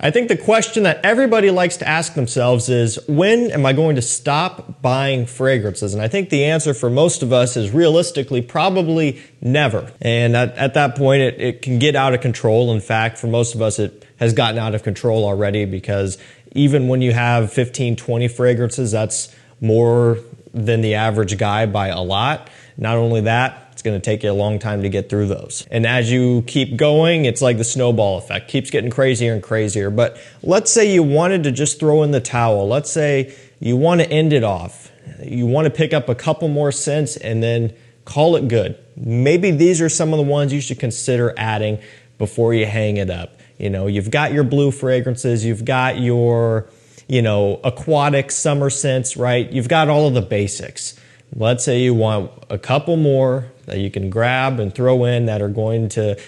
I think the question that everybody likes to ask themselves is, when am I going to stop buying fragrances? And I think the answer for most of us is realistically probably never. And at that point, it can get out of control. In fact, for most of us, it has gotten out of control already, because even when you have 15, 20 fragrances, that's more than the average guy by a lot. Not only that, it's going to take you a long time to get through those. And as you keep going, it's like the snowball effect. Keeps getting crazier and crazier. But let's say you wanted to just throw in the towel. Let's say you want to end it off. You want to pick up a couple more scents and then call it good. Maybe these are some of the ones you should consider adding before you hang it up. You know, you've got your blue fragrances, you've got your, aquatic summer scents, right? You've got all of the basics. Let's say you want a couple more that you can grab and throw in that are going to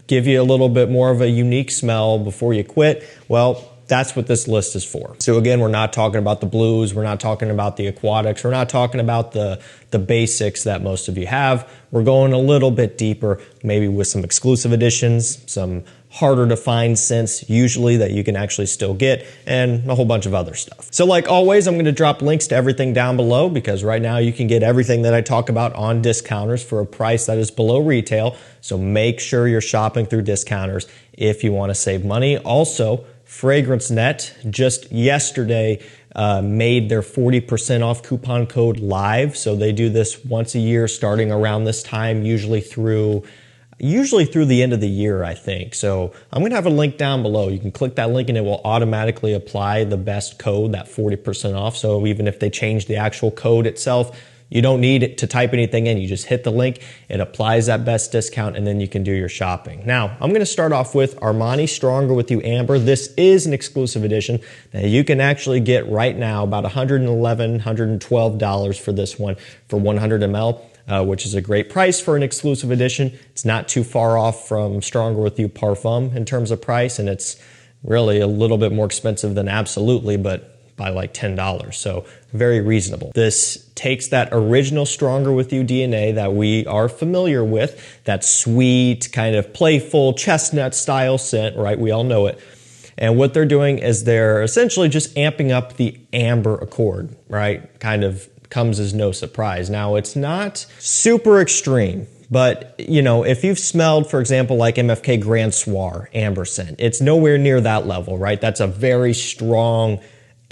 give you a little bit more of a unique smell before you quit. Well, that's what this list is for. So again, we're not talking about the blues, we're not talking about the aquatics, we're not talking about the basics that most of you have. We're going a little bit deeper, maybe with some exclusive editions, some harder to find scents usually that you can actually still get, and a whole bunch of other stuff. So like always, I'm going to drop links to everything down below, because right now you can get everything that I talk about on discounters for a price that is below retail. So make sure you're shopping through discounters if you want to save money. Also, FragranceNet just yesterday made their 40% off coupon code live. So they do this once a year starting around this time, usually through the end of the year, I think. So I'm going to have a link down below. You can click that link and it will automatically apply the best code, that 40% off. So even if they change the actual code itself, you don't need it to type anything in. You just hit the link, it applies that best discount, and then you can do your shopping. Now, I'm going to start off with Armani Stronger With You Amber. This is an exclusive edition that you can actually get right now, about $111, $112 for this one for 100 ml. Which is a great price for an exclusive edition. It's not too far off from Stronger With You Parfum in terms of price, and it's really a little bit more expensive than Absolutely, but by like $10, so very reasonable. This takes that original Stronger With You DNA that we are familiar with, that sweet, kind of playful, chestnut style scent, right? We all know it. And what they're doing is they're essentially just amping up the amber accord, right? Kind of comes as no surprise. Now, it's not super extreme, but if you've smelled, for example, like MFK Grand Soir amber scent, it's nowhere near that level, right? That's a very strong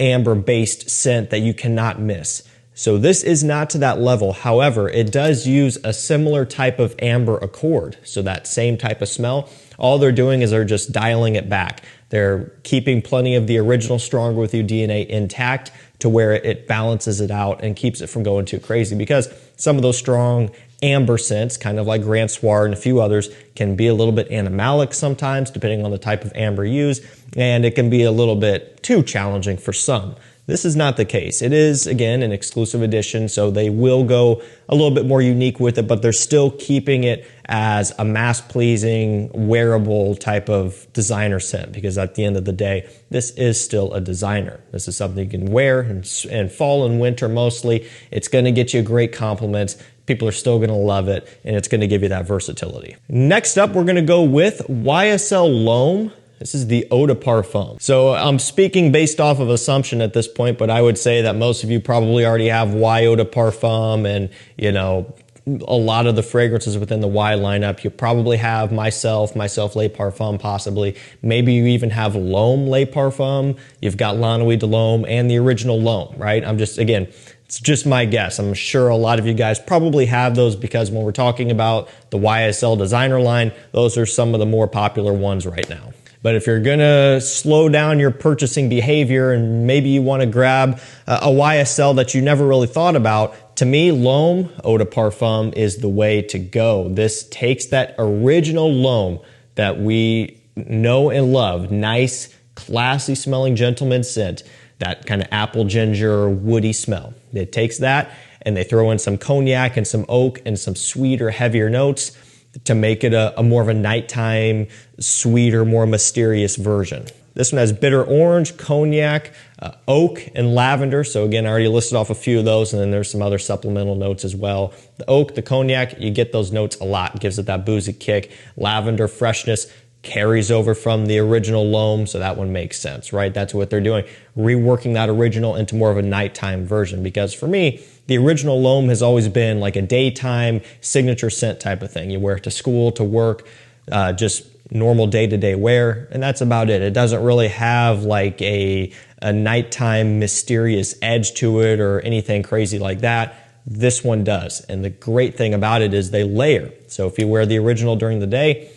amber-based scent that you cannot miss. So this is not to that level. However, it does use a similar type of amber accord. So that same type of smell, all they're doing is they're just dialing it back. They're keeping plenty of the original Stronger With You DNA intact to where it balances it out and keeps it from going too crazy, because some of those strong amber scents, kind of like Grand Soir and a few others, can be a little bit animalic sometimes, depending on the type of amber used, and it can be a little bit too challenging for some. This is not the case. It is, again, an exclusive edition, so they will go a little bit more unique with it, but they're still keeping it as a mass-pleasing, wearable type of designer scent, because at the end of the day, this is still a designer. This is something you can wear in fall and winter mostly. It's going to get you great compliments. People are still going to love it, and it's going to give you that versatility. Next up, we're going to go with YSL L'Homme. This is the eau de parfum. So I'm speaking based off of assumption at this point, but I would say that most of you probably already have Y eau de parfum, and a lot of the fragrances within the Y lineup. You probably have myself Les Parfums possibly. Maybe you even have L'Homme Les Parfums. You've got La Nuit de L'Homme and the original L'Homme, right? It's just my guess. I'm sure a lot of you guys probably have those, because when we're talking about the YSL designer line, those are some of the more popular ones right now. But if you're gonna slow down your purchasing behavior and maybe you wanna grab a YSL that you never really thought about, to me, L'Homme Eau de Parfum is the way to go. This takes that original L'Homme that we know and love, nice, classy smelling gentleman scent, that kind of apple ginger woody smell. It takes that and they throw in some cognac and some oak and some sweeter, heavier notes to make it a more of a nighttime, sweeter, more mysterious version. This one has bitter orange, cognac, oak, and lavender. So again, I already listed off a few of those, and then there's some other supplemental notes as well. The oak, the cognac, you get those notes a lot. It gives it that boozy kick. Lavender, freshness. carries over from the original loam, so that one makes sense, right? That's what they're doing, reworking that original into more of a nighttime version, because for me, the original loam has always been like a daytime signature scent type of thing. You wear it to school, to work, just normal day-to-day wear, and that's about it. It doesn't really have like a nighttime mysterious edge to it or anything crazy like that. This one does, and the great thing about it is they layer. So if you wear the original during the day,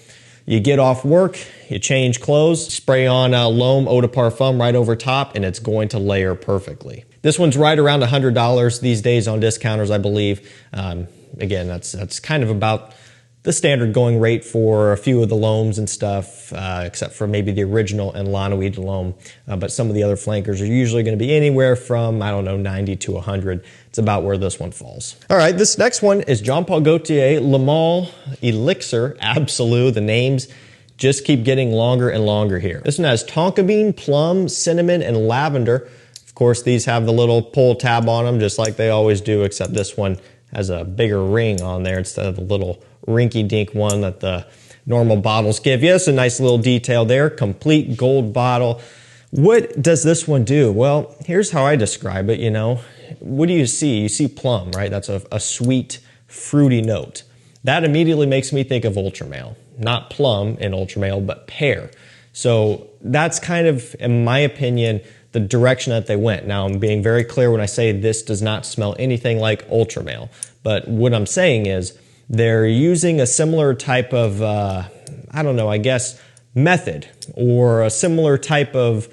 you get off work, you change clothes, spray on loam eau de parfum right over top, and it's going to layer perfectly. This one's right around $100 these days on discounters, I believe. Again, that's kind of about the standard going rate for a few of the loams and stuff, except for maybe the original and Lanouille loam. But some of the other flankers are usually going to be anywhere from, I don't know, 90 to 100. It's about where this one falls. All right, this next one is Jean Paul Gaultier Le Male Elixir Absolute. The names just keep getting longer and longer here. This one has tonka bean, plum, cinnamon, and lavender. Of course, these have the little pull tab on them, just like they always do, except this one has a bigger ring on there instead of the little rinky-dink one that the normal bottles give you. It's a nice little detail there. Complete gold bottle. What does this one do? Well, here's how I describe it, you know. What do you see? You see plum, right? That's a sweet, fruity note. That immediately makes me think of Ultramale. Not plum in Ultramale, but pear. So that's kind of, in my opinion, the direction that they went. Now, I'm being very clear when I say this does not smell anything like Ultramale. But what I'm saying is they're using a similar type of, I don't know, I guess, method or a similar type of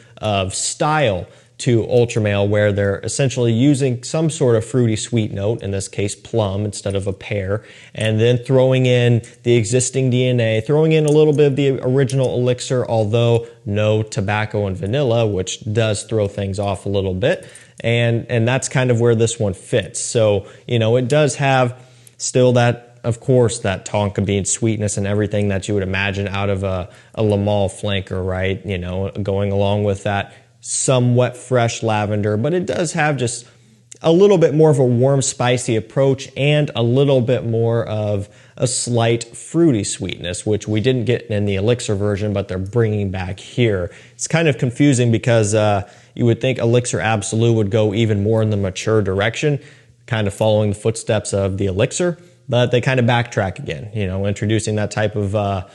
style to Ultramale, where they're essentially using some sort of fruity sweet note, in this case plum instead of a pear, and then throwing in the existing DNA, throwing in a little bit of the original elixir, although no tobacco and vanilla, which does throw things off a little bit, and that's kind of where this one fits. So, you know, it does have still that, of course, that tonka bean sweetness and everything that you would imagine out of a Le Male flanker, right? You know, going along with that somewhat fresh lavender, but it does have just a little bit more of a warm, spicy approach and a little bit more of a slight fruity sweetness, which we didn't get in the elixir version, but they're bringing back here. It's kind of confusing because you would think Elixir Absolute would go even more in the mature direction, kind of following the footsteps of the elixir, but they kind of backtrack again, you know, introducing that type of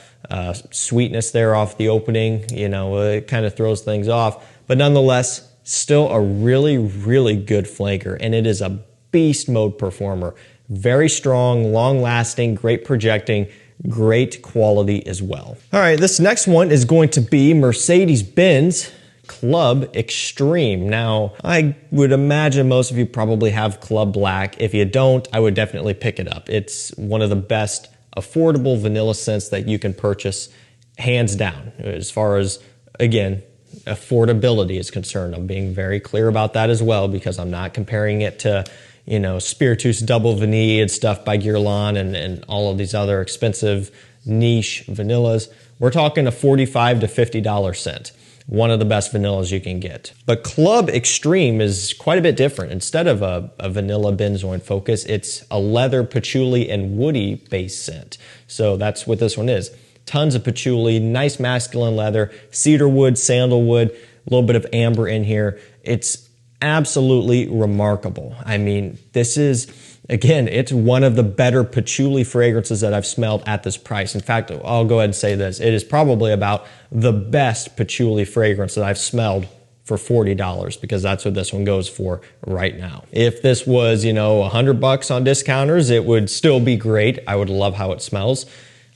sweetness there off the opening. You know, it kind of throws things off. But nonetheless, still a really, really good flanker, and it is a beast mode performer. Very strong, long-lasting, great projecting, great quality as well. All right, this next one is going to be Mercedes-benz Club Extreme. Now, I would imagine most of you probably have Club Black. If you don't, I would definitely pick it up. It's one of the best affordable vanilla scents that you can purchase, hands down, as far as, again, affordability is concerned. I'm being very clear about that as well, because I'm not comparing it to, you know, Spiritus Double Vanille and stuff by Guerlain and all of these other expensive niche vanillas. We're talking a $45 to $50 scent. One of the best vanillas you can get. But Club Extreme is quite a bit different. Instead of a vanilla benzoin focus, it's a leather, patchouli, and woody based scent. So that's what this one is. Tons of patchouli, nice masculine leather, cedarwood, sandalwood, a little bit of amber in here. It's absolutely remarkable. I mean, this is, again, it's one of the better patchouli fragrances that I've smelled at this price. In fact, I'll go ahead and say this. It is probably about the best patchouli fragrance that I've smelled for $40, because that's what this one goes for right now. If this was, you know, $100 on discounters, it would still be great. I would love how it smells.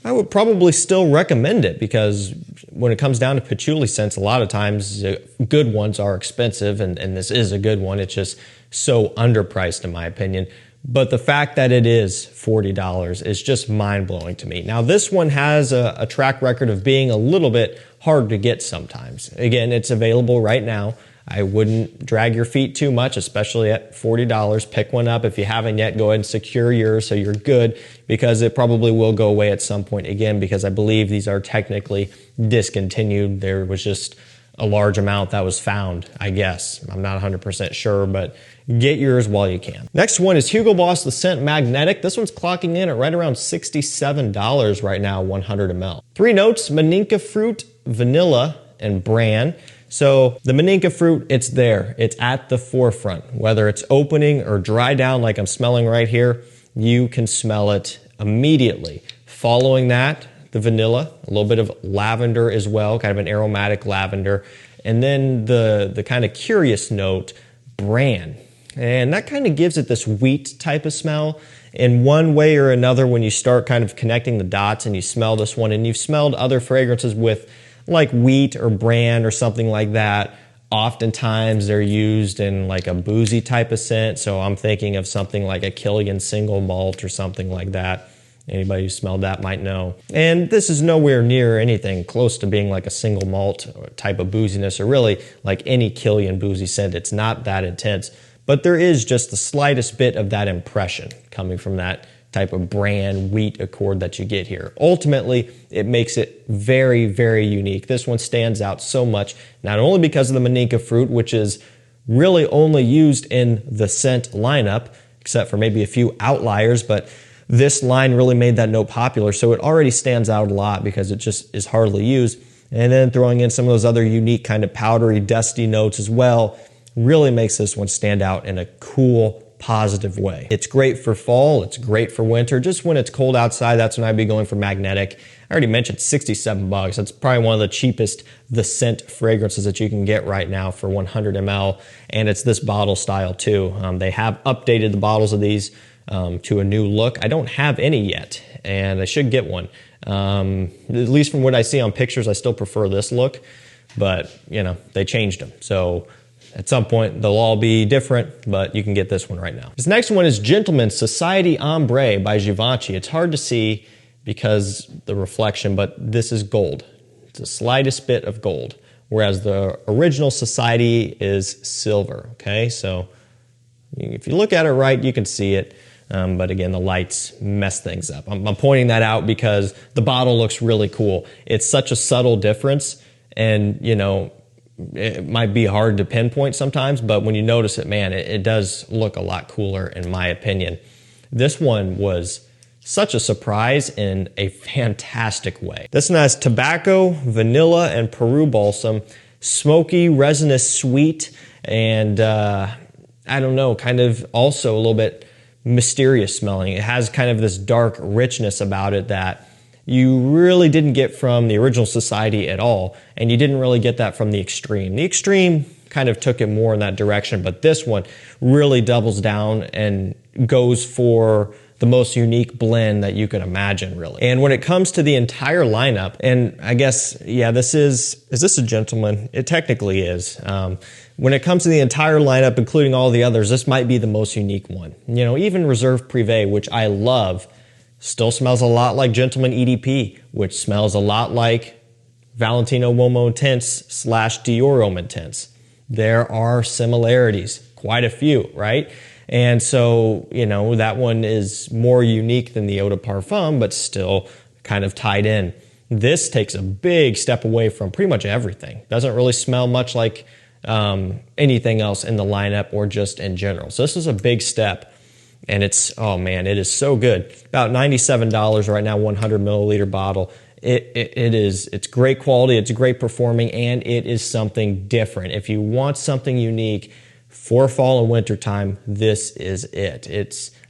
I would probably still recommend it, because when it comes down to patchouli scents, a lot of times good ones are expensive, and this is a good one. It's just so underpriced in my opinion. But the fact that it is $40 is just mind-blowing to me. Now, this one has a track record of being a little bit hard to get sometimes. Again, it's available right now. I wouldn't drag your feet too much, especially at $40. Pick one up. If you haven't yet, go ahead and secure yours so you're good, because it probably will go away at some point again, because I believe these are technically discontinued. There was just a large amount that was found, I guess. I'm not 100% sure, but get yours while you can. Next one is Hugo Boss The Scent Magnetic. This one's clocking in at right around $67 right now, 100 ml. 3 notes, Maninka fruit, vanilla, and bran. So the Maninka fruit, it's there. It's at the forefront. Whether it's opening or dry down like I'm smelling right here, you can smell it immediately. Following that, the vanilla, a little bit of lavender as well, kind of an aromatic lavender. And then the kind of curious note, bran. And that kind of gives it this wheat type of smell. In one way or another, when you start kind of connecting the dots and you smell this one, and you've smelled other fragrances with like wheat or bran or something like that, oftentimes they're used in like a boozy type of scent. So I'm thinking of something like a Killian single malt or something like that. Anybody who smelled that might know. And this is nowhere near anything close to being like a single malt type of booziness, or really like any Killian boozy scent. It's not that intense, but there is just the slightest bit of that impression coming from that type of bran wheat accord that you get here. Ultimately, it makes it very, very unique. This one stands out so much, not only because of the Maninka fruit, which is really only used in the scent lineup, except for maybe a few outliers, but this line really made that note popular, so it already stands out a lot because it just is hardly used. And then throwing in some of those other unique kind of powdery, dusty notes as well really makes this one stand out in a cool, positive way. It's great for fall, it's great for winter. Just when it's cold outside, that's when I'd be going for Magnetic. I already mentioned $67. That's probably one of the cheapest The Scent fragrances that you can get right now for 100 ml, and it's this bottle style too. They have updated the bottles of these to a new look. I don't have any yet, and I should get one. At least from what I see on pictures, I still prefer this look, but you know, they changed them. So at some point, they'll all be different, but you can get this one right now. This next one is Gentleman's Society Ambree by Givenchy. It's hard to see because the reflection, but this is gold. It's the slightest bit of gold, whereas the original Society is silver, okay? So if you look at it right, you can see it. But again, the lights mess things up. I'm pointing that out because the bottle looks really cool. It's such a subtle difference, and you know, it might be hard to pinpoint sometimes, but when you notice it, man, it does look a lot cooler in my opinion. This one was such a surprise in a fantastic way. This one has tobacco, vanilla, and Peru balsam, smoky, resinous, sweet, and I don't know, kind of also a little bit mysterious smelling. It has kind of this dark richness about it that you really didn't get from the original Society at all, and you didn't really get that from the Extreme. The Extreme kind of took it more in that direction, but this one really doubles down and goes for the most unique blend that you could imagine, really. And when it comes to the entire lineup, and I guess, yeah, is this a Gentleman? It technically is. When it comes to the entire lineup, including all the others, this might be the most unique one. You know, even Reserve Privé, which I love, still smells a lot like Gentleman EDP, which smells a lot like Valentino Uomo Intense / Dior Homme Intense. There are similarities, quite a few, right? And so, you know, that one is more unique than the Eau de Parfum, but still kind of tied in. This takes a big step away from pretty much everything. Doesn't really smell much like anything else in the lineup or just in general. So this is a big step. And it's, oh man, it is so good. About $97 right now, 100 milliliter bottle. It's great quality, it's great performing, and it is something different. If you want something unique for fall and winter time, this is it.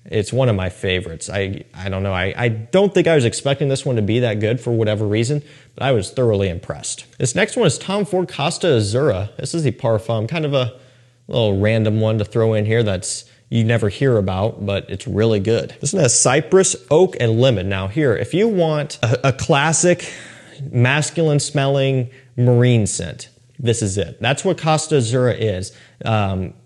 It's one of my favorites. I don't know. I don't think I was expecting this one to be that good for whatever reason, but I was thoroughly impressed. This next one is Tom Ford Costa Azzurra. This is the Parfum, kind of a little random one to throw in here that's you never hear about, but it's really good. This one has cypress, oak, and lemon. Now here, if you want a classic masculine smelling marine scent, this is it. That's what Costa Azzurra is.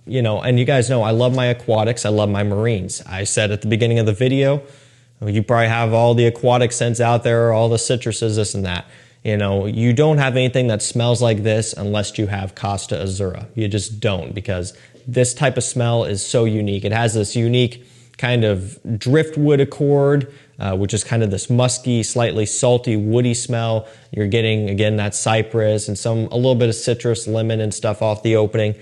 You know, and you guys know I love my aquatics, I love my marines. I said at the beginning of the video, you probably have all the aquatic scents out there, all the citruses, this and that. You know, you don't have anything that smells like this unless you have Costa Azzurra. You just don't, because this type of smell is so unique. It has this unique kind of driftwood accord, which is kind of this musky, slightly salty, woody smell. You're getting, again, that cypress and a little bit of citrus, lemon and stuff off the opening.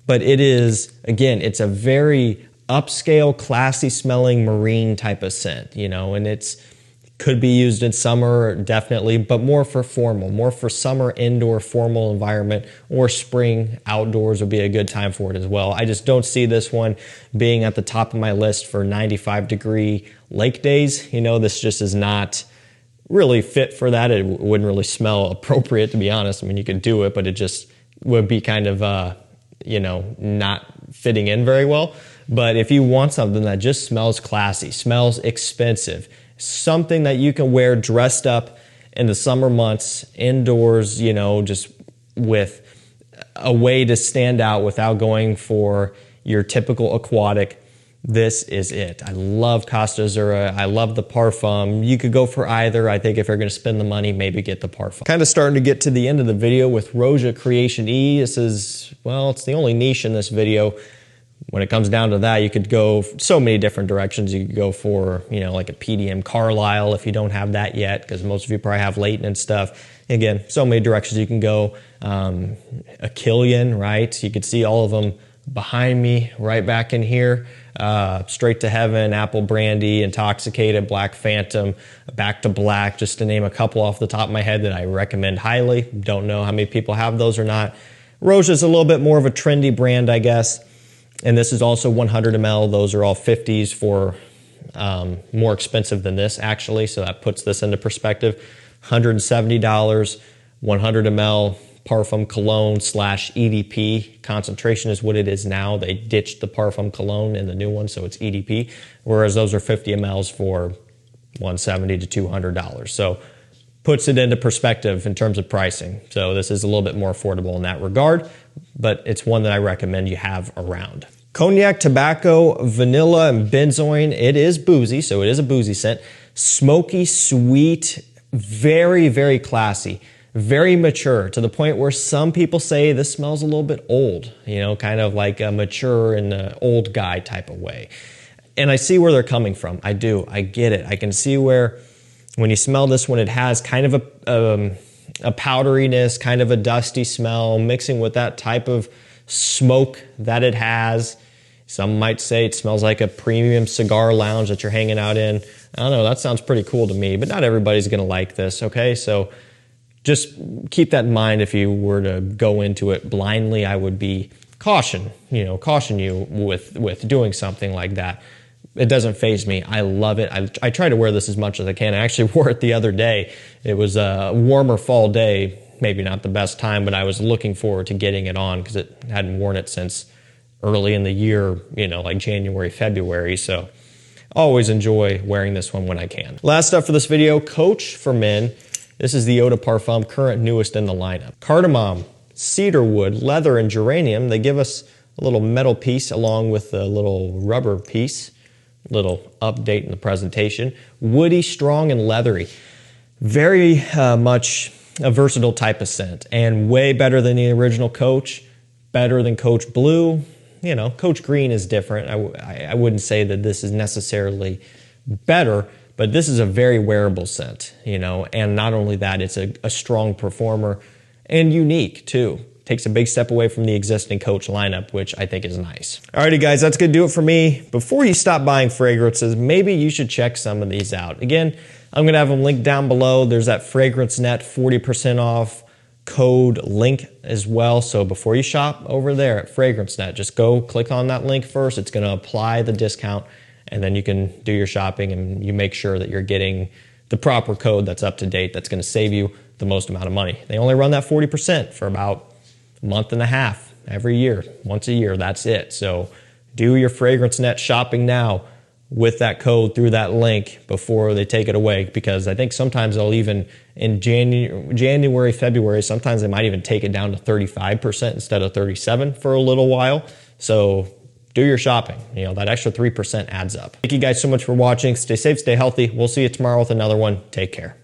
But it is, again, it's a very upscale, classy smelling marine type of scent, you know, and could be used in summer, definitely, but more for formal, more for summer indoor formal environment, or spring outdoors would be a good time for it as well. I just don't see this one being at the top of my list for 95-degree lake days. You know, this just is not really fit for that. It wouldn't really smell appropriate, to be honest. I mean, you could do it, but it just would be kind of, you know, not fitting in very well. But if you want something that just smells classy, smells expensive, something that you can wear dressed up in the summer months, indoors, you know, just with a way to stand out without going for your typical aquatic, this is it. I love Costa Azzurra. I love the parfum. You could go for either. I think if you're going to spend the money, maybe get the parfum. Kind of starting to get to the end of the video with Roja Creation E. This is, well, it's the only niche in this video. When it comes down to that, you could go so many different directions. You could go for, you know, like a PDM Carlisle if you don't have that yet, because most of you probably have Leighton and stuff. Again, so many directions you can go. A Killian, right? You could see all of them behind me, right back in here. Straight to Heaven, Apple Brandy, Intoxicated, Black Phantom, Back to Black, just to name a couple off the top of my head that I recommend highly. Don't know how many people have those or not. Roja is a little bit more of a trendy brand, I guess. And this is also 100 ml. Those are all 50s for more expensive than this, actually. So that puts this into perspective. $170, 100 ml parfum cologne / EDP. Concentration is what it is now. They ditched the parfum cologne in the new one, so it's EDP. Whereas those are 50 mls for $170 to $200. So puts it into perspective in terms of pricing. So this is a little bit more affordable in that regard, but it's one that I recommend you have around. Cognac, tobacco, vanilla, and benzoin. It is boozy, so it is a boozy scent. Smoky, sweet, very, very classy, very mature, to the point where some people say this smells a little bit old, you know, kind of like a mature in an old guy type of way. And I see where they're coming from. I do. I get it. I can see where when you smell this one, it has kind of a powderiness, kind of a dusty smell, mixing with that type of smoke that it has. Some might say it smells like a premium cigar lounge that you're hanging out in. I don't know, that sounds pretty cool to me, but not everybody's gonna like this, okay? So just keep that in mind. If you were to go into it blindly, I would be caution you with doing something like that. It doesn't faze me. I love it. I try to wear this as much as I can. I actually wore it the other day. It was a warmer fall day, maybe not the best time, but I was looking forward to getting it on because it hadn't worn it since early in the year, you know, like January, February. So always enjoy wearing this one when I can. Last up for this video, Coach for men. This is the Eau de Parfum, current newest in the lineup. Cardamom, cedarwood, leather, and geranium. They give us a little metal piece along with a little rubber piece. Little update in the presentation. Woody, strong, and leathery. Very much a versatile type of scent, and way better than the original Coach, better than Coach Blue. You know, Coach Green is different. I wouldn't say that this is necessarily better, but this is a very wearable scent, you know, and not only that, it's a strong performer and unique too. Takes a big step away from the existing Coach lineup, which I think is nice. Alrighty guys, that's gonna do it for me. Before you stop buying fragrances, maybe you should check some of these out. Again, I'm gonna have them linked down below. There's that FragranceNet 40% off code link as well. So before you shop over there at FragranceNet, just go click on that link first. It's gonna apply the discount, and then you can do your shopping and you make sure that you're getting the proper code that's up to date, that's gonna save you the most amount of money. They only run that 40% for about month and a half every year, once a year, that's it. So do your FragranceNet shopping now with that code through that link before they take it away, because I think sometimes they'll even, in January, February, sometimes they might even take it down to 35% instead of 37% for a little while. So do your shopping. You know, that extra 3% adds up. Thank you guys so much for watching. Stay safe, stay healthy. We'll see you tomorrow with another one. Take care.